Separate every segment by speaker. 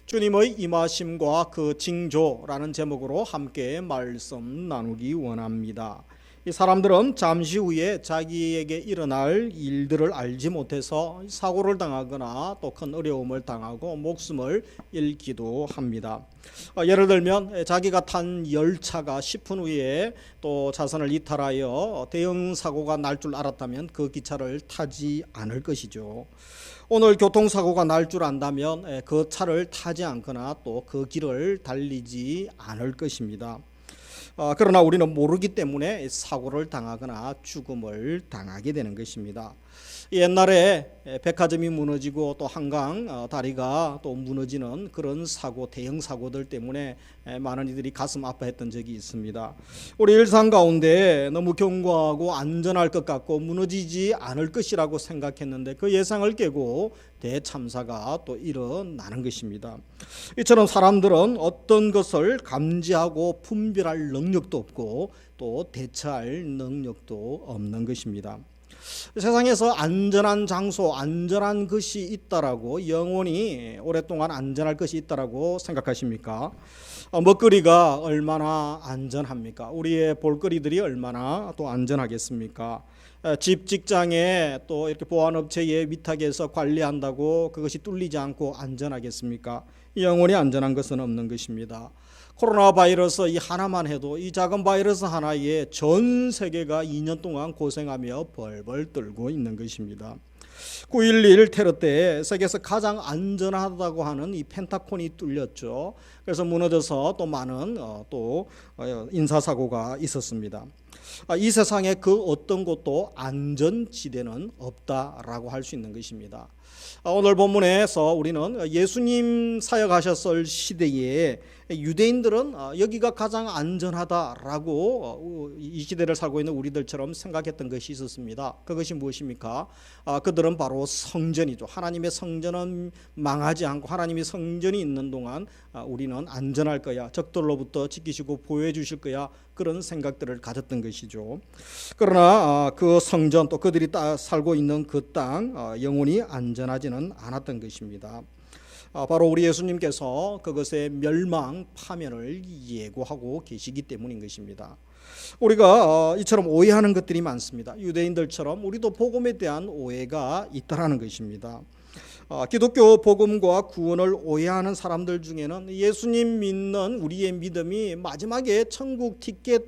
Speaker 1: 주님의 임하심과 그 징조라는 제목으로 함께 말씀 나누기 원합니다. 이 사람들은 잠시 후에 자기에게 일어날 일들을 알지 못해서 사고를 당하거나 또 큰 어려움을 당하고 목숨을 잃기도 합니다. 예를 들면 자기가 탄 열차가 10분 후에 또 차선을 이탈하여 대형 사고가 날 줄 알았다면 그 기차를 타지 않을 것이죠. 오늘 교통사고가 날 줄 안다면 그 차를 타지 않거나 또 그 길을 달리지 않을 것입니다. 그러나 우리는 모르기 때문에 사고를 당하거나 죽음을 당하게 되는 것입니다. 옛날에 백화점이 무너지고 또 한강 다리가 또 무너지는 그런 사고, 대형 사고들 때문에 많은 이들이 가슴 아파했던 적이 있습니다. 우리 일상 가운데 너무 견고하고 안전할 것 같고 무너지지 않을 것이라고 생각했는데 그 예상을 깨고 대참사가 또 일어나는 것입니다. 이처럼 사람들은 어떤 것을 감지하고 분별할 능력도 없고 또 대처할 능력도 없는 것입니다. 세상에서 안전한 장소, 안전한 것이 있다라고 영원히 오랫동안 안전할 것이 있다라고 생각하십니까? 먹거리가 얼마나 안전합니까? 우리의 볼거리들이 얼마나 또 안전하겠습니까? 집, 직장에 또 이렇게 보안업체의 위탁에서 관리한다고 그것이 뚫리지 않고 안전하겠습니까? 영원히 안전한 것은 없는 것입니다. 코로나 바이러스 이 하나만 해도 이 작은 바이러스 하나에 전 세계가 2년 동안 고생하며 벌벌 떨고 있는 것입니다. 9.11 테러 때 세계에서 가장 안전하다고 하는 이 펜타곤이 뚫렸죠. 그래서 무너져서 또 많은 인사사고가 있었습니다. 이 세상에 그 어떤 곳도 안전지대는 없다라고 할 수 있는 것입니다. 오늘 본문에서 우리는 예수님 사역하셨을 시대에 유대인들은 여기가 가장 안전하다라고 이 시대를 살고 있는 우리들처럼 생각했던 것이 있었습니다. 그것이 무엇입니까? 그들은 바로 성전이죠. 하나님의 성전은 망하지 않고 하나님의 성전이 있는 동안 우리는 안전할 거야. 적들로부터 지키시고 보호해 주실 거야. 그런 생각들을 가졌던 것이죠. 그러나 그 성전 또 그들이 살고 있는 그 땅 영원히 안전하지는 않았던 것입니다. 바로 우리 예수님께서 그것의 멸망, 파멸을 예고하고 계시기 때문인 것입니다. 우리가 이처럼 오해하는 것들이 많습니다. 유대인들처럼 우리도 복음에 대한 오해가 있다라는 것입니다. 기독교 복음과 구원을 오해하는 사람들 중에는 예수님 믿는 우리의 믿음이 마지막에 천국 티켓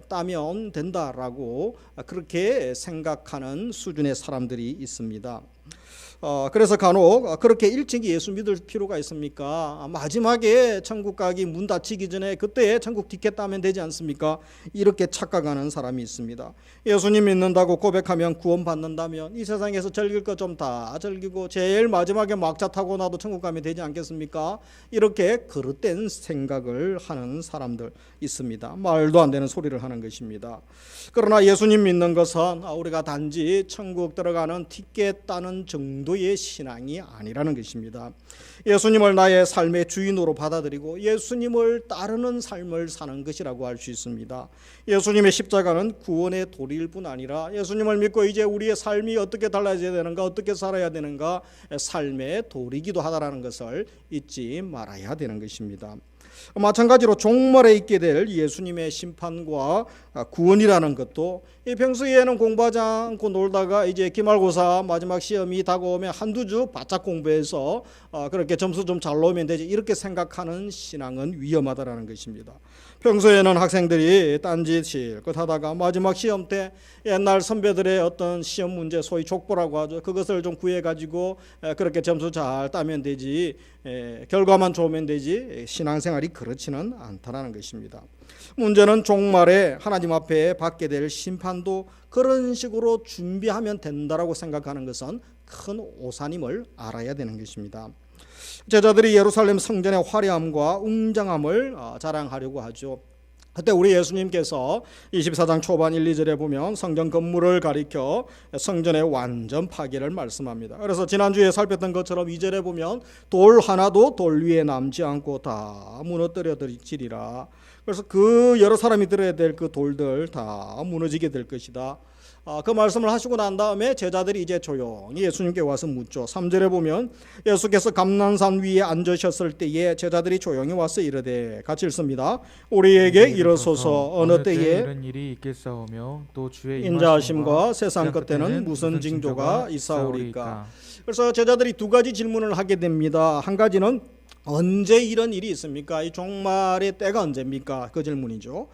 Speaker 1: 따면 된다라고 그렇게 생각하는 수준의 사람들이 있습니다. 그래서 간혹 그렇게 일찍 예수 믿을 필요가 있습니까? 마지막에 천국 가기 문 닫히기 전에 그때 천국 티켓 따면 되지 않습니까? 이렇게 착각하는 사람이 있습니다. 예수님 믿는다고 고백하면 구원 받는다면 이 세상에서 즐길 것 좀 다 즐기고 제일 마지막에 막차 타고 나도 천국 가면 되지 않겠습니까? 이렇게 그릇된 생각을 하는 사람들 있습니다. 말도 안 되는 소리를 하는 것입니다. 그러나 예수님 믿는 것은 우리가 단지 천국 들어가는 티켓 따는 정도의 신앙이 아니라는 것입니다. 예수님을 나의 삶의 주인으로 받아들이고 예수님을 따르는 삶을 사는 것이라고 할 수 있습니다. 예수님의 십자가는 구원의 도리일 뿐 아니라 예수님을 믿고 이제 우리의 삶이 어떻게 달라져야 되는가, 어떻게 살아야 되는가 삶의 도리기도 하다라는 것을 잊지 말아야 되는 것입니다. 마찬가지로 종말에 있게 될 예수님의 심판과 구원이라는 것도 평소에는 공부하지 않고 놀다가 이제 기말고사 마지막 시험이 다가오면 한두 주 바짝 공부해서 그렇게 점수 좀 잘 나오면 되지 이렇게 생각하는 신앙은 위험하다라는 것입니다. 평소에는 학생들이 딴짓 실컷 하다가 마지막 시험 때 옛날 선배들의 어떤 시험 문제 소위 족보라고 하죠. 그것을 좀 구해가지고 그렇게 점수 잘 따면 되지 결과만 좋으면 되지 신앙생활이 그렇지는 않다는 것입니다. 문제는 종말에 하나님 앞에 받게 될 심판도 그런 식으로 준비하면 된다라고 생각하는 것은 큰 오산임을 알아야 되는 것입니다. 제자들이 예루살렘 성전의 화려함과 웅장함을 자랑하려고 하죠. 그때 우리 예수님께서 24장 초반 1, 2절에 보면 성전 건물을 가리켜 성전의 완전 파괴를 말씀합니다. 그래서 지난주에 살폈던 것처럼 2절에 보면 돌 하나도 돌 위에 남지 않고 다 무너뜨려지리라. 그래서 그 여러 사람이 들어야 될 그 돌들 다 무너지게 될 것이다. 그 말씀을 하시고 난 다음에 제자들이 이제 조용히 예수님께 와서 묻죠. 3절에 보면 예수께서 감난산 위에 앉으셨을 때에 제자들이 조용히 와서 이르되, 같이 읽습니다. 우리에게 이르소서 어느 때에
Speaker 2: 이런 일이 있겠사오며 또 주의
Speaker 1: 인자하심과 세상 끝에는 무슨 징조가 있사오리까. 그래서 제자들이 두 가지 질문을 하게 됩니다. 한 가지는 언제 이런 일이 있습니까? 이 종말의 때가 언제입니까? 그 질문이죠.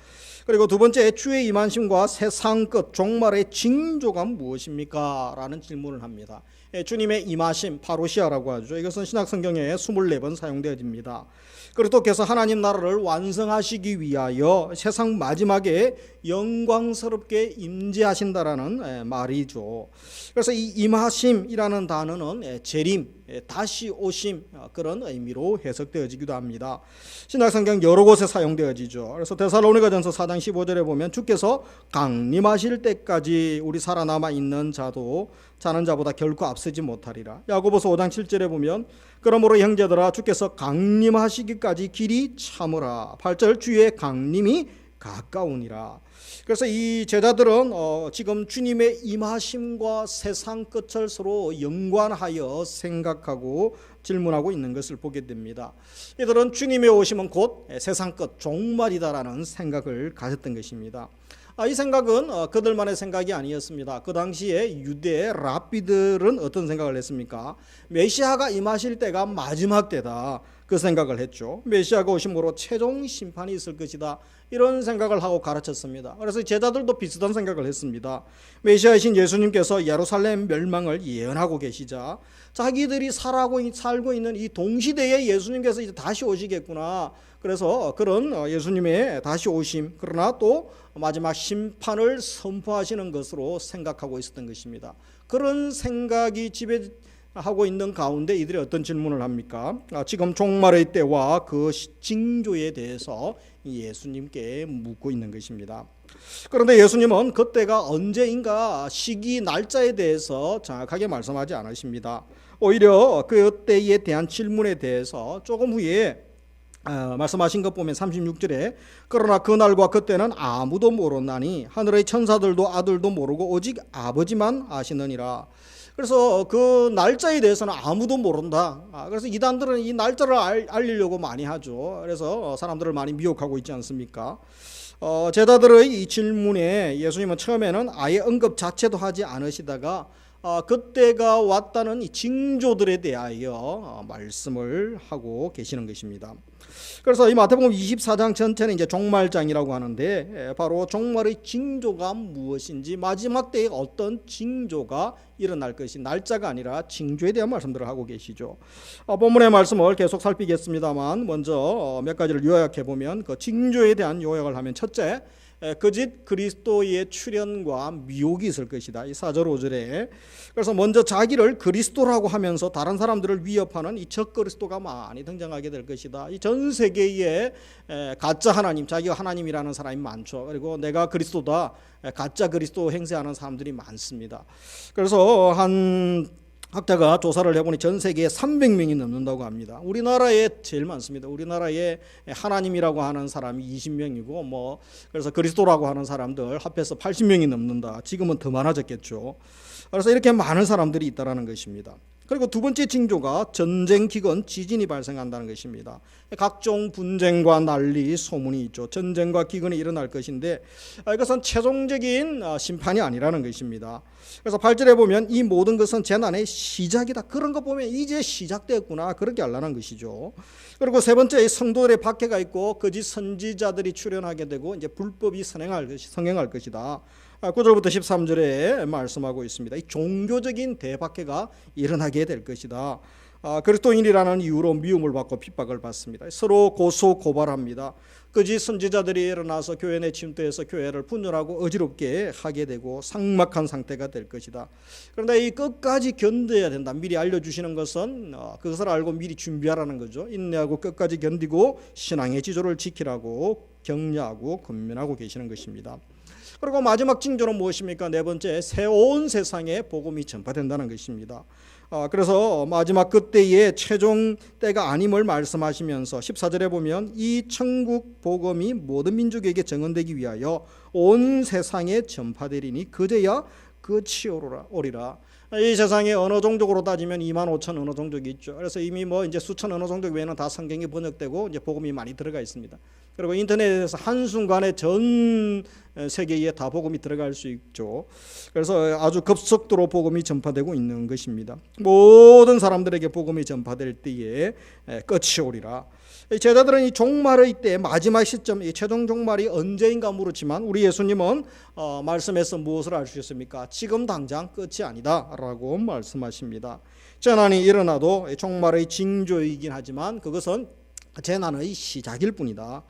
Speaker 1: 그리고 두 번째, 주의 임하심과 세상 끝 종말의 징조가 무엇입니까? 라는 질문을 합니다. 주님의 임하심, 파루시아라고 하죠. 이것은 신약 성경에 24번 사용되어집니다. 그리고 또 께서 하나님 나라를 완성하시기 위하여 세상 마지막에 영광스럽게 임재하신다라는 말이죠. 그래서 이 임하심이라는 단어는 재림, 다시 오심, 그런 의미로 해석되어지기도 합니다. 신약 성경 여러 곳에 사용되어지죠. 그래서 데살로니가전서 4장 15절에 보면 주께서 강림하실 때까지 우리 살아남아 있는 자는 자보다 결코 앞서지 못하리라. 야고보서 5장 7절에 보면 그러므로 형제들아 주께서 강림하시기까지 길이 참으라. 8절 주의 강림이 가까우니라. 그래서 이 제자들은 지금 주님의 임하심과 세상 끝을 서로 연관하여 생각하고 질문하고 있는 것을 보게 됩니다. 이들은 주님의 오심은 곧 세상 끝 종말이다라는 생각을 가졌던 것입니다. 이 생각은 그들만의 생각이 아니었습니다. 그 당시에 유대 랍비들은 어떤 생각을 했습니까? 메시아가 임하실 때가 마지막 때다, 그 생각을 했죠. 메시아가 오심으로 최종 심판이 있을 것이다, 이런 생각을 하고 가르쳤습니다. 그래서 제자들도 비슷한 생각을 했습니다. 메시아이신 예수님께서 예루살렘 멸망을 예언하고 계시자 자기들이 살고 있는 이 동시대에 예수님께서 이제 다시 오시겠구나, 그래서 그런 예수님의 다시 오심, 그러나 또 마지막 심판을 선포하시는 것으로 생각하고 있었던 것입니다. 그런 생각이 지배하고 있는 가운데 이들이 어떤 질문을 합니까? 지금 종말의 때와 그 징조에 대해서 예수님께 묻고 있는 것입니다. 그런데 예수님은 그때가 언제인가 시기 날짜에 대해서 정확하게 말씀하지 않으십니다. 오히려 그때에 대한 질문에 대해서 조금 후에 말씀하신 것 보면 36절에 그러나 그날과 그때는 아무도 모르나니 하늘의 천사들도 아들도 모르고 오직 아버지만 아시느니라. 그래서 그 날짜에 대해서는 아무도 모른다. 그래서 이단들은 이 날짜를 알리려고 많이 하죠. 그래서 사람들을 많이 미혹하고 있지 않습니까? 제자들의 이 질문에 예수님은 처음에는 아예 언급 자체도 하지 않으시다가 그때가 왔다는 이 징조들에 대하여 말씀을 하고 계시는 것입니다. 그래서 이 마태복음 24장 전체는 이제 종말장이라고 하는데 바로 종말의 징조가 무엇인지, 마지막 때에 어떤 징조가 일어날 것이 날짜가 아니라 징조에 대한 말씀들을 하고 계시죠. 본문의 말씀을 계속 살피겠습니다만 먼저 몇 가지를 요약해 보면 그 징조에 대한 요약을 하면 첫째, 거짓 그리스도의 출현과 미혹이 있을 것이다. 이 4절 5절에 그래서 먼저 자기를 그리스도라고 하면서 다른 사람들을 위협하는 이 적그리스도가 많이 등장하게 될 것이다. 이 전 세계에 가짜 하나님, 자기가 하나님이라는 사람이 많죠. 그리고 내가 그리스도다, 가짜 그리스도 행세하는 사람들이 많습니다. 그래서 한 학자가 조사를 해보니 전 세계에 300명이 넘는다고 합니다. 우리나라에 제일 많습니다. 우리나라에 하나님이라고 하는 사람이 20명이고 그래서 그리스도라고 하는 사람들 합해서 80명이 넘는다. 지금은 더 많아졌겠죠. 그래서 이렇게 많은 사람들이 있다라는 것입니다. 그리고 두 번째 징조가 전쟁, 기근, 지진이 발생한다는 것입니다. 각종 분쟁과 난리, 소문이 있죠. 전쟁과 기근이 일어날 것인데 이것은 최종적인 심판이 아니라는 것입니다. 그래서 8절에 보면 이 모든 것은 재난의 시작이다. 그런 거 보면 이제 시작됐구나, 그렇게 알라는 것이죠. 그리고 세 번째, 성도들의 박해가 있고 거짓 선지자들이 출현하게 되고 이제 불법이 성행할 것이다. 9절부터 13절에 말씀하고 있습니다. 이 종교적인 대박해가 일어나게 될 것이다. 그리스도인이라는 이유로 미움을 받고 핍박을 받습니다. 서로 고소 고발합니다. 거짓 선지자들이 일어나서 교회 내 침투해서 교회를 분열하고 어지럽게 하게 되고 삭막한 상태가 될 것이다. 그런데 이 끝까지 견뎌야 된다. 미리 알려주시는 것은 그것을 알고 미리 준비하라는 거죠. 인내하고 끝까지 견디고 신앙의 지조를 지키라고 격려하고 권면하고 계시는 것입니다. 그리고 마지막 징조는 무엇입니까? 네 번째, 새로운 세상에 복음이 전파된다는 것입니다. 그래서 마지막 그때의 최종 때가 아님을 말씀하시면서 14절에 보면 이 천국 복음이 모든 민족에게 증언되기 위하여 온 세상에 전파되리니 그제야 끝이 오리라. 이 세상에 언어 종족으로 따지면 2만 5천 언어 종족이 있죠. 그래서 이미 이제 수천 언어 종족 외에는 다 성경이 번역되고 이제 복음이 많이 들어가 있습니다. 그리고 인터넷에서 한순간에 전 세계에 다 복음이 들어갈 수 있죠. 그래서 아주 급속도로 복음이 전파되고 있는 것입니다. 모든 사람들에게 복음이 전파될 때에 끝이 오리라. 제자들은 이 종말의 때 마지막 시점, 이 최종 종말이 언제인가 물었지만 우리 예수님은 말씀에서 무엇을 알려주셨습니까? 지금 당장 끝이 아니다라고 말씀하십니다. 재난이 일어나도 종말의 징조이긴 하지만 그것은 재난의 시작일 뿐이다.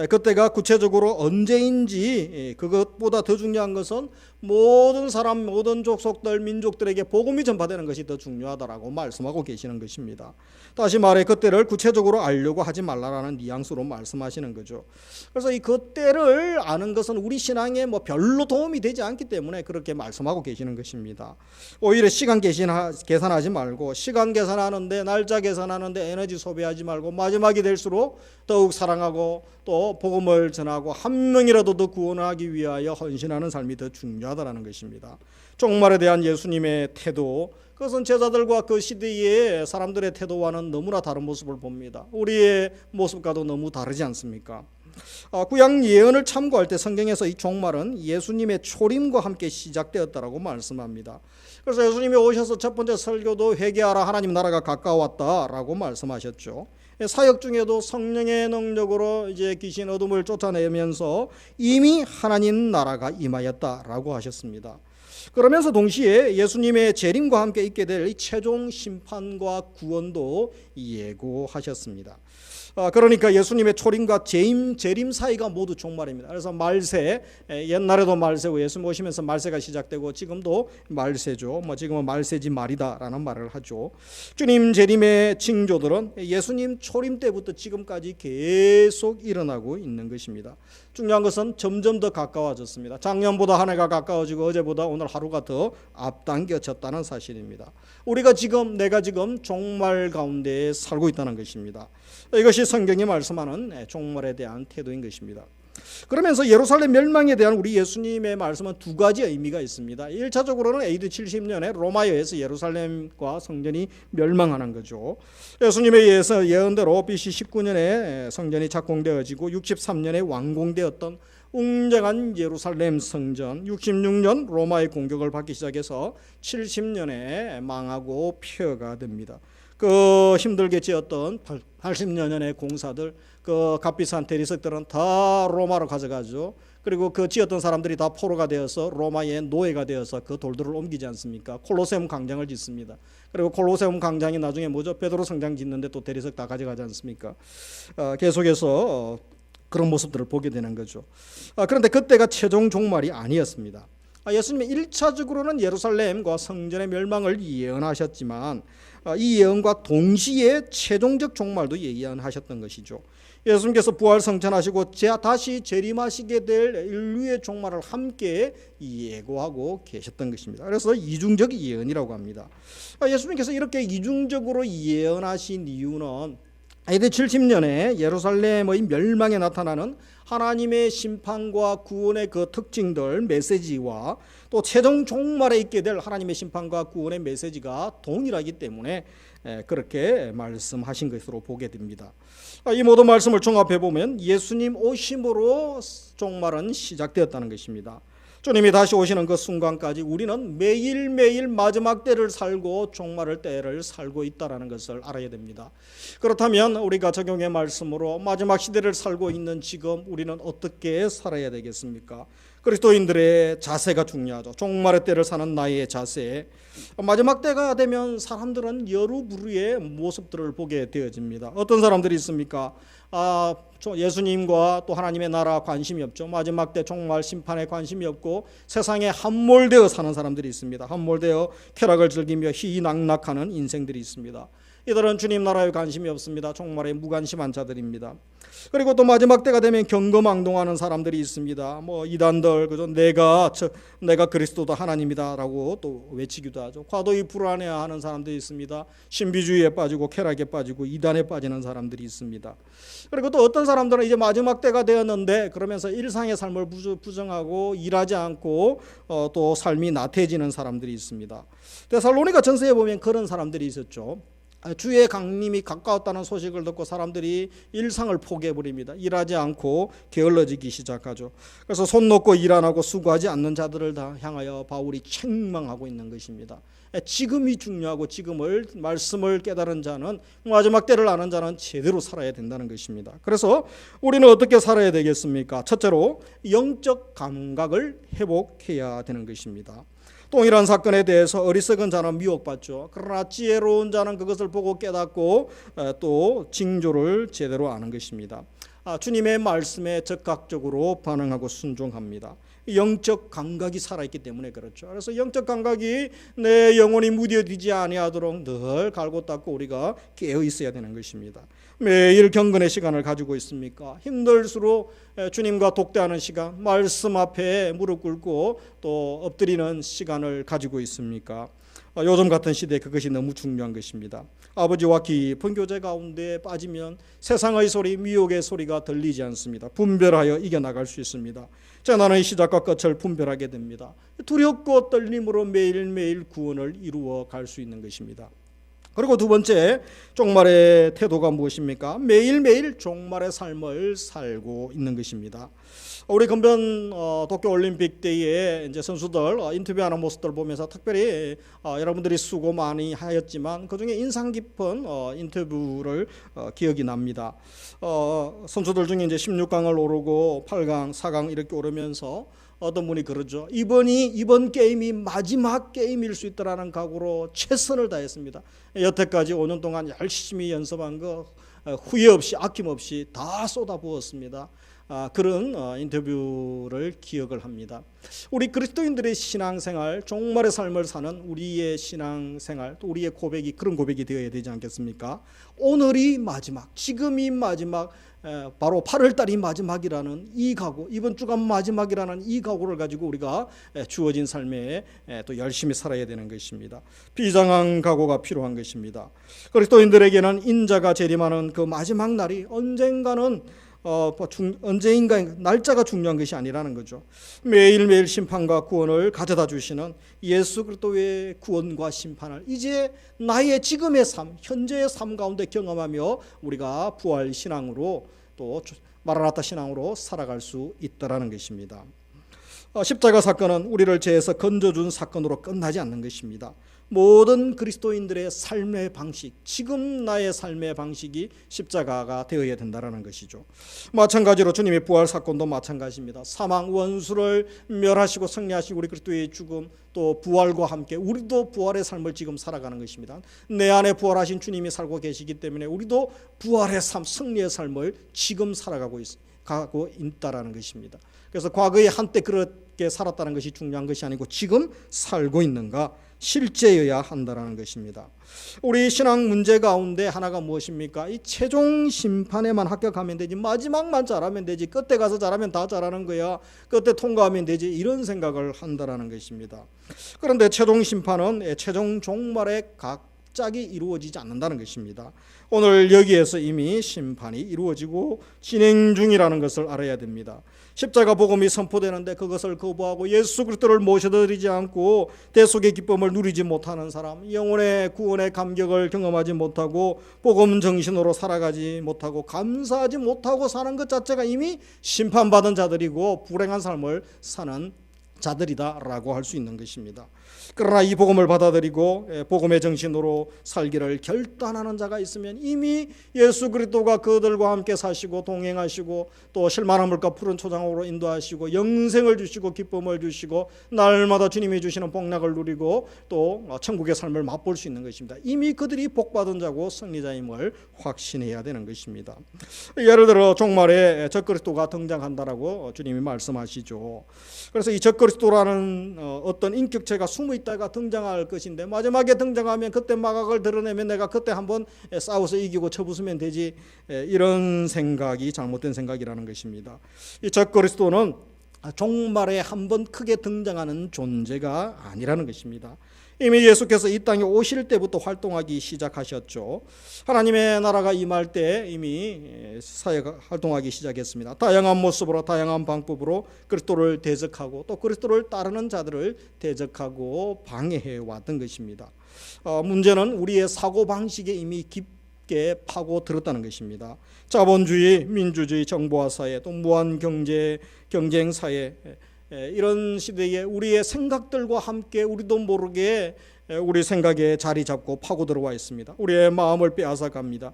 Speaker 1: 그때가 구체적으로 언제인지 그것보다 더 중요한 것은 모든 사람, 모든 족속들, 민족들에게 복음이 전파되는 것이 더 중요하다라고 말씀하고 계시는 것입니다. 다시 말해 그때를 구체적으로 알려고 하지 말라라는 뉘앙스로 말씀하시는 거죠. 그래서 이 그때를 아는 것은 우리 신앙에 별로 도움이 되지 않기 때문에 그렇게 말씀하고 계시는 것입니다. 오히려 시간 계산하지 말고 시간 계산하는데 날짜 계산하는데 에너지 소비하지 말고 마지막이 될수록 더욱 사랑하고 또 복음을 전하고 한 명이라도 더 구원하기 위하여 헌신하는 삶이 더 중요하다는 것입니다. 종말에 대한 예수님의 태도, 그것은 제자들과 그 시대의 사람들의 태도와는 너무나 다른 모습을 봅니다. 우리의 모습과도 너무 다르지 않습니까? 구약 예언을 참고할 때 성경에서 이 종말은 예수님의 초림과 함께 시작되었다라고 말씀합니다. 그래서 예수님이 오셔서 첫 번째 설교도 회개하라 하나님 나라가 가까웠다라고 말씀하셨죠. 사역 중에도 성령의 능력으로 이제 귀신 어둠을 쫓아내면서 이미 하나님 나라가 임하였다라고 하셨습니다. 그러면서 동시에 예수님의 재림과 함께 있게 될 최종 심판과 구원도 예고하셨습니다. 그러니까 예수님의 초림과 재림 사이가 모두 종말입니다. 그래서 말세, 옛날에도 말세고 예수님 오시면서 말세가 시작되고 지금도 말세죠. 지금은 말세지 말이다라는 말을 하죠. 주님 재림의 징조들은 예수님 초림 때부터 지금까지 계속 일어나고 있는 것입니다. 중요한 것은 점점 더 가까워졌습니다. 작년보다 한 해가 가까워지고 어제보다 오늘 하루가 더 앞당겨졌다는 사실입니다. 내가 지금 종말 가운데 살고 있다는 것입니다. 이것이 성경이 말씀하는 종말에 대한 태도인 것입니다. 그러면서 예루살렘 멸망에 대한 우리 예수님의 말씀은 두 가지 의미가 있습니다. 1차적으로는 AD 70년에 로마여에서 예루살렘과 성전이 멸망하는 거죠. 예수님에 의해서 예언대로 BC 19년에 성전이 착공되어지고 63년에 완공되었던 웅장한 예루살렘 성전, 66년 로마의 공격을 받기 시작해서 70년에 망하고 폐허가 됩니다. 그 힘들게 지었던 80년의 공사들, 그 값비싼 대리석들은 다 로마로 가져가죠. 그리고 그 지었던 사람들이 다 포로가 되어서 로마의 노예가 되어서 그 돌들을 옮기지 않습니까? 콜로세움 광장을 짓습니다. 그리고 콜로세움 광장이 나중에 베드로 성장 짓는데 또 대리석 다 가져가지 않습니까? 계속해서 그런 모습들을 보게 되는 거죠. 그런데 그때가 최종 종말이 아니었습니다. 예수님이 1차적으로는 예루살렘과 성전의 멸망을 예언하셨지만 이 예언과 동시에 최종적 종말도 예언하셨던 것이죠. 예수님께서 부활 성천하시고 다시 재림하시게 될 인류의 종말을 함께 예고하고 계셨던 것입니다. 그래서 이중적 예언이라고 합니다. 예수님께서 이렇게 이중적으로 예언하신 이유는 AD 70년에 예루살렘의 멸망에 나타나는 하나님의 심판과 구원의 그 특징들, 메시지와 또 최종 종말에 있게 될 하나님의 심판과 구원의 메시지가 동일하기 때문에 그렇게 말씀하신 것으로 보게 됩니다. 이 모든 말씀을 종합해 보면 예수님 오심으로 종말은 시작되었다는 것입니다. 주님이 다시 오시는 그 순간까지 우리는 매일매일 마지막 때를 살고 종말의 때를 살고 있다는 것을 알아야 됩니다. 그렇다면 우리가 적용의 말씀으로 마지막 시대를 살고 있는 지금 우리는 어떻게 살아야 되겠습니까? 그리스도인들의 자세가 중요하죠. 종말의 때를 사는 나의 자세. 마지막 때가 되면 사람들은 여러 부류의 모습들을 보게 되어집니다. 어떤 사람들이 있습니까? 예수님과 또 하나님의 나라 관심이 없죠. 마지막 때 종말 심판에 관심이 없고 세상에 함몰되어 사는 사람들이 있습니다. 함몰되어 쾌락을 즐기며 희낙락하는 인생들이 있습니다. 이들은 주님 나라에 관심이 없습니다. 종말에 무관심한 자들입니다. 그리고 또 마지막 때가 되면 경거망동하는 사람들이 있습니다. 뭐 이단들, 그죠? 내가 그리스도다 하나님이다라고 또 외치기도 하죠. 과도히 불안해하는 사람들이 있습니다. 신비주의에 빠지고 쾌락에 빠지고 이단에 빠지는 사람들이 있습니다. 그리고 또 어떤 사람들은 이제 마지막 때가 되었는데 그러면서 일상의 삶을 부정하고 일하지 않고 또 삶이 나태해지는 사람들이 있습니다. 데살로니가 전서에 보면 그런 사람들이 있었죠. 주의 강림이 가까웠다는 소식을 듣고 사람들이 일상을 포기해버립니다. 일하지 않고 게을러지기 시작하죠. 그래서 손 놓고 일 안 하고 수고하지 않는 자들을 다 향하여 바울이 책망하고 있는 것입니다. 지금이 중요하고 지금을 말씀을 깨달은 자는, 마지막 때를 아는 자는 제대로 살아야 된다는 것입니다. 그래서 우리는 어떻게 살아야 되겠습니까? 첫째로 영적 감각을 회복해야 되는 것입니다. 동일한 사건에 대해서 어리석은 자는 미혹받죠. 그러나 지혜로운 자는 그것을 보고 깨닫고 또 징조를 제대로 아는 것입니다. 주님의 말씀에 적극적으로 반응하고 순종합니다. 영적 감각이 살아있기 때문에 그렇죠. 그래서 영적 감각이 내 영혼이 무뎌지지 아니하도록 늘 갈고 닦고 우리가 깨어 있어야 되는 것입니다. 매일 경건의 시간을 가지고 있습니까? 힘들수록 주님과 독대하는 시간, 말씀 앞에 무릎 꿇고 또 엎드리는 시간을 가지고 있습니까? 요즘 같은 시대에 그것이 너무 중요한 것입니다. 아버지와 깊은 교제 가운데 빠지면 세상의 소리, 미혹의 소리가 들리지 않습니다. 분별하여 이겨나갈 수 있습니다. 재난의 시작과 끝을 분별하게 됩니다. 두렵고 떨림으로 매일매일 구원을 이루어 갈 수 있는 것입니다. 그리고 두 번째, 종말의 태도가 무엇입니까? 매일매일 종말의 삶을 살고 있는 것입니다. 우리 금번 도쿄올림픽 때에 이제 선수들 인터뷰하는 모습들 보면서 특별히 여러분들이 수고 많이 하였지만 그 중에 인상 깊은 인터뷰를 기억이 납니다. 선수들 중에 이제 16강을 오르고 8강, 4강 이렇게 오르면서 어떤 분이 그러죠. 이번 게임이 마지막 게임일 수 있다라는 각오로 최선을 다했습니다. 여태까지 5년 동안 열심히 연습한 거 후회 없이 아낌없이 다 쏟아부었습니다. 그런 인터뷰를 기억을 합니다. 우리 그리스도인들의 신앙생활, 종말의 삶을 사는 우리의 신앙생활, 또 우리의 고백이 그런 고백이 되어야 되지 않겠습니까? 오늘이 마지막, 지금이 마지막, 바로 8월달이 마지막이라는 이 각오, 이번 주가 마지막이라는 이 각오를 가지고 우리가 주어진 삶에 또 열심히 살아야 되는 것입니다. 비장한 각오가 필요한 것입니다. 그리스도인들에게는 인자가 재림하는 그 마지막 날이 언젠가는 언제인가 날짜가 중요한 것이 아니라는 거죠. 매일매일 심판과 구원을 가져다 주시는 예수 그리스도의 구원과 심판을 이제 나의 지금의 삶, 현재의 삶 가운데 경험하며 우리가 부활 신앙으로 또 마라나타 신앙으로 살아갈 수 있다라는 것입니다. 십자가 사건은 우리를 죄에서 건져준 사건으로 끝나지 않는 것입니다. 모든 그리스도인들의 삶의 방식, 지금 나의 삶의 방식이 십자가가 되어야 된다는 것이죠. 마찬가지로 주님의 부활 사건도 마찬가지입니다. 사망 원수를 멸하시고 승리하시고 우리 그리스도의 죽음 또 부활과 함께 우리도 부활의 삶을 지금 살아가는 것입니다. 내 안에 부활하신 주님이 살고 계시기 때문에 우리도 부활의 삶, 승리의 삶을 지금 살아가고 있다라는 것입니다. 그래서 과거에 한때 그렇게 살았다는 것이 중요한 것이 아니고 지금 살고 있는가 실제여야 한다는 것입니다. 우리 신앙 문제 가운데 하나가 무엇입니까? 이 최종 심판에만 합격하면 되지, 마지막만 잘하면 되지, 끝에 가서 잘하면 다 잘하는 거야, 끝에 통과하면 되지, 이런 생각을 한다는 것입니다. 그런데 최종 심판은 최종 종말에 갑자기 이루어지지 않는다는 것입니다. 오늘 여기에서 이미 심판이 이루어지고 진행 중이라는 것을 알아야 됩니다. 십자가 복음이 선포되는데 그것을 거부하고 예수 그리스도를 모셔드리지 않고 대속의 기쁨을 누리지 못하는 사람, 영혼의 구원의 감격을 경험하지 못하고 복음 정신으로 살아가지 못하고 감사하지 못하고 사는 것 자체가 이미 심판받은 자들이고 불행한 삶을 사는 자들이다라고 할 수 있는 것입니다. 그러나 이 복음을 받아들이고 복음의 정신으로 살기를 결단하는 자가 있으면 이미 예수 그리스도가 그들과 함께 사시고 동행하시고 또 실만한 물가 푸른 초장으로 인도하시고 영생을 주시고 기쁨을 주시고 날마다 주님이 주시는 복락을 누리고 또 천국의 삶을 맛볼 수 있는 것입니다. 이미 그들이 복받은 자고 승리자임을 확신해야 되는 것입니다. 예를 들어 종말에 적그리스도가 등장한다라고 주님이 말씀하시죠. 그래서 이 적그리스도 적그리스도라는 어떤 인격체가 숨어 있다가 등장할 것인데 마지막에 등장하면 그때 마각을 드러내면 내가 그때 한번 싸워서 이기고 쳐부수면 되지, 이런 생각이 잘못된 생각이라는 것입니다. 이 적그리스도는 종말에 한번 크게 등장하는 존재가 아니라는 것입니다. 이미 예수께서 이 땅에 오실 때부터 활동하기 시작하셨죠. 하나님의 나라가 임할 때 이미 사역 활동하기 시작했습니다. 다양한 모습으로 다양한 방법으로 그리스도를 대적하고 또 그리스도를 따르는 자들을 대적하고 방해해 왔던 것입니다. 문제는 우리의 사고방식에 이미 깊게 파고들었다는 것입니다. 자본주의, 민주주의, 정보화 사회, 또 무한 경쟁 사회, 이런 시대에 우리의 생각들과 함께 우리도 모르게 우리 생각에 자리 잡고 파고 들어와 있습니다. 우리의 마음을 빼앗아 갑니다.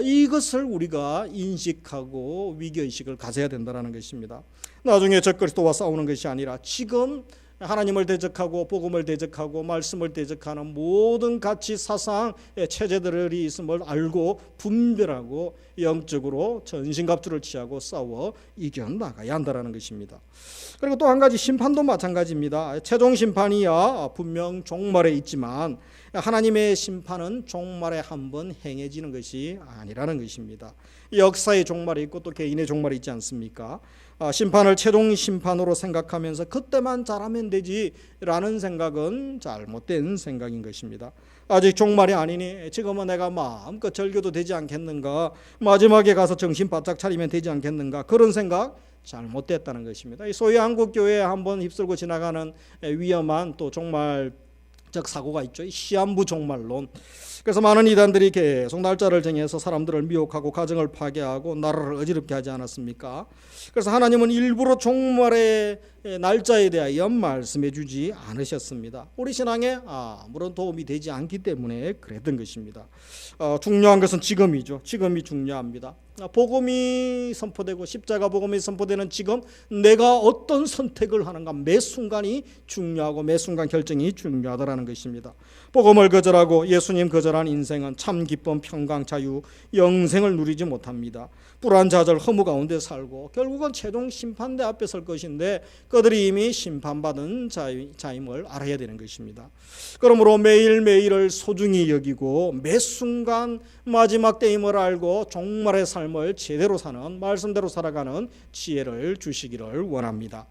Speaker 1: 이것을 우리가 인식하고 위기의식을 가져야 된다는 것입니다. 나중에 적그리스도와 싸우는 것이 아니라 지금 하나님을 대적하고 복음을 대적하고 말씀을 대적하는 모든 가치, 사상, 체제들이 있음을 알고 분별하고 영적으로 전신갑주를 취하고 싸워 이겨나가야 한다는 것입니다. 그리고 또 한 가지, 심판도 마찬가지입니다. 최종 심판이야 분명 종말에 있지만 하나님의 심판은 종말에 한번 행해지는 것이 아니라는 것입니다. 역사의 종말이 있고 또 개인의 종말이 있지 않습니까? 심판을 최종 심판으로 생각하면서 그때만 잘하면 되지라는 생각은 잘못된 생각인 것입니다. 아직 종말이 아니니 지금은 내가 마음껏 즐겨도 되지 않겠는가, 마지막에 가서 정신 바짝 차리면 되지 않겠는가, 그런 생각 잘못됐다는 것입니다. 소위 한국교회에 한번 휩쓸고 지나가는 위험한 또 종말적 사고가 있죠. 시한부 종말론. 그래서 많은 이단들이 계속 날짜를 정해서 사람들을 미혹하고 가정을 파괴하고 나라를 어지럽게 하지 않았습니까? 그래서 하나님은 일부러 종말의 날짜에 대하여 말씀해 주지 않으셨습니다. 우리 신앙에 아무런 도움이 되지 않기 때문에 그랬던 것입니다. 중요한 것은 지금이죠. 지금이 중요합니다. 복음이 선포되고 십자가 복음이 선포되는 지금 내가 어떤 선택을 하는가, 매 순간이 중요하고 매 순간 결정이 중요하다는 것입니다. 복음을 거절하고 예수님 거절한 인생은 참 기쁨, 평강, 자유, 영생을 누리지 못합니다. 불안자절 허무 가운데 살고 결국은 최종 심판대 앞에 설 것인데 그들이 이미 심판받은 자임을 알아야 되는 것입니다. 그러므로 매일매일을 소중히 여기고 매 순간 마지막 때임을 알고 종말의 삶을 제대로 사는, 말씀대로 살아가는 지혜를 주시기를 원합니다.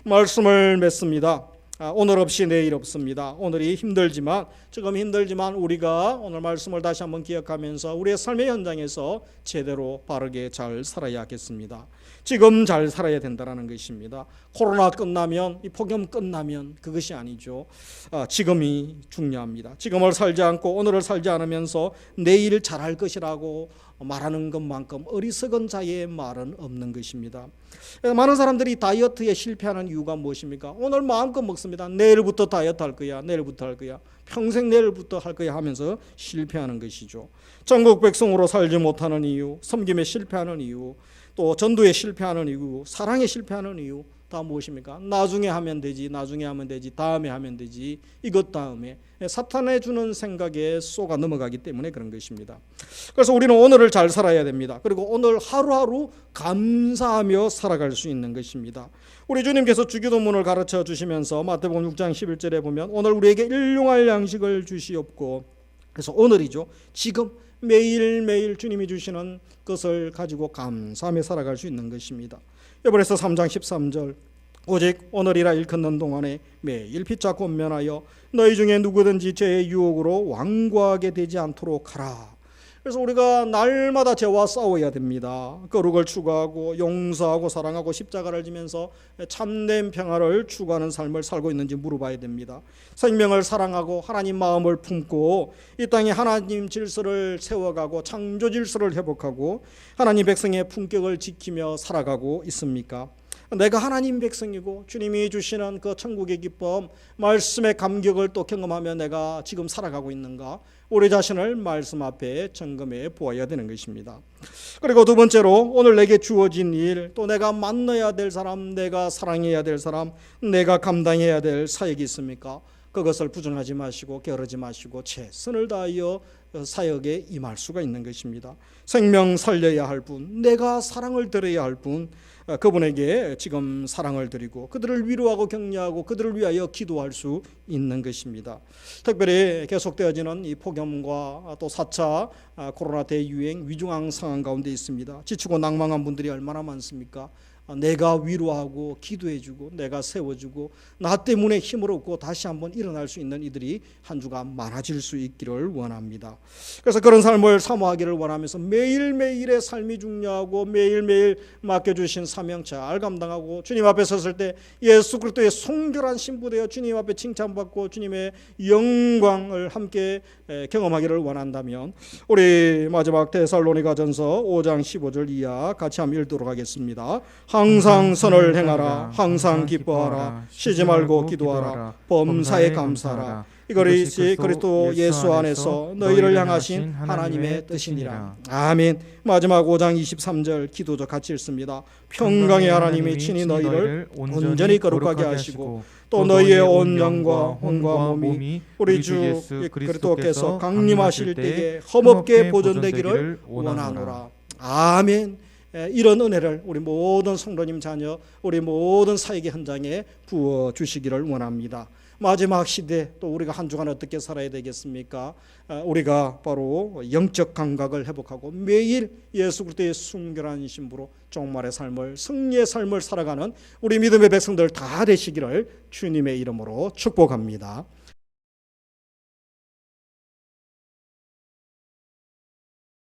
Speaker 1: 말씀을 맺습니다. 오늘 없이 내일 없습니다. 오늘이 힘들지만, 지금 힘들지만 우리가 오늘 말씀을 다시 한번 기억하면서 우리의 삶의 현장에서 제대로 바르게 잘 살아야 하겠습니다. 지금 잘 살아야 된다는 것입니다. 코로나 끝나면, 이 폭염 끝나면 그것이 아니죠. 지금이 중요합니다. 지금을 살지 않고 오늘을 살지 않으면서 내일 잘할 것이라고 말하는 것만큼 어리석은 자의 말은 없는 것입니다. 많은 사람들이 다이어트에 실패하는 이유가 무엇입니까? 오늘 마음껏 먹습니다. 내일부터 다이어트 할 거야, 내일부터 할 거야, 평생 내일부터 할 거야 하면서 실패하는 것이죠. 전국 백성으로 살지 못하는 이유, 섬김에 실패하는 이유, 또 전도에 실패하는 이유, 사랑에 실패하는 이유 다 무엇입니까? 나중에 하면 되지, 나중에 하면 되지, 다음에 하면 되지, 이것 다음에 사탄의 주는 생각에 쏘가 넘어가기 때문에 그런 것입니다. 그래서 우리는 오늘을 잘 살아야 됩니다. 그리고 오늘 하루하루 감사하며 살아갈 수 있는 것입니다. 우리 주님께서 주기도문을 가르쳐 주시면서 마태복음 6장 11절에 보면 오늘 우리에게 일용할 양식을 주시옵고, 그래서 오늘이죠. 지금 매일매일 주님이 주시는 것을 가지고 감사하며 살아갈 수 있는 것입니다. 에베레서 3장 13절, 오직 오늘이라 일컫는 동안에 매일 피차 권면하여 너희 중에 누구든지 죄의 유혹으로 완고하게 되지 않도록 하라. 그래서 우리가 날마다 죄와 싸워야 됩니다. 거룩을 추구하고 용서하고 사랑하고 십자가를 지면서 참된 평화를 추구하는 삶을 살고 있는지 물어봐야 됩니다. 생명을 사랑하고 하나님 마음을 품고 이 땅에 하나님 질서를 세워가고 창조 질서를 회복하고 하나님 백성의 품격을 지키며 살아가고 있습니까? 내가 하나님 백성이고 주님이 주시는 그 천국의 기쁨, 말씀의 감격을 또 경험하며 내가 지금 살아가고 있는가? 우리 자신을 말씀 앞에 점검해 보아야 되는 것입니다. 그리고 두 번째로 오늘 내게 주어진 일, 또 내가 만나야 될 사람, 내가 사랑해야 될 사람, 내가 감당해야 될 사역이 있습니까? 그것을 부정하지 마시고 게으르지 마시고 최선을 다하여 사역에 임할 수가 있는 것입니다. 생명 살려야 할 분, 내가 사랑을 드려야 할 분, 그분에게 지금 사랑을 드리고 그들을 위로하고 격려하고 그들을 위하여 기도할 수 있는 것입니다. 특별히 계속되어지는 이 폭염과 또 4차 코로나 대유행 위중한 상황 가운데 있습니다. 지치고 낭망한 분들이 얼마나 많습니까? 내가 위로하고 기도해주고 내가 세워주고 나 때문에 힘을 얻고 다시 한번 일어날 수 있는 이들이 한 주가 많아질 수 있기를 원합니다. 그래서 그런 삶을 사모하기를 원하면서 매일매일의 삶이 중요하고 매일매일 맡겨주신 사명 잘 감당하고 주님 앞에 섰을 때 예수 그리스도의 송결한 신부되어 주님 앞에 칭찬받고 주님의 영광을 함께 경험하기를 원한다면 우리 마지막 데살로니가전서 5장 15절 이하 같이 한번 읽도록 하겠습니다. 항상 선을 행하라. 항상 기뻐하라. 쉬지 말고 기도하라. 범사에 감사하라. 이것이 그리스도 예수 안에서 너희를 향하신 하나님의 뜻이니라. 아멘. 마지막 5장 23절 기도도 같이 읽습니다. 평강의 하나님이 친히 너희를 온전히 거룩하게 하시고 또 너희의 온 영과 혼과 몸이 우리 주 그리스도께서 강림하실 때에 험없게 보존되기를 원하노라. 아멘. 이런 은혜를 우리 모든 성도님 자녀 우리 모든 사역의 현장에 부어 주시기를 원합니다. 마지막 시대 또 우리가 한 주간 어떻게 살아야 되겠습니까? 우리가 바로 영적 감각을 회복하고 매일 예수 그리스도의 순결한 신부로 종말의 삶을 승리의 삶을 살아가는 우리 믿음의 백성들 다 되시기를 주님의 이름으로 축복합니다.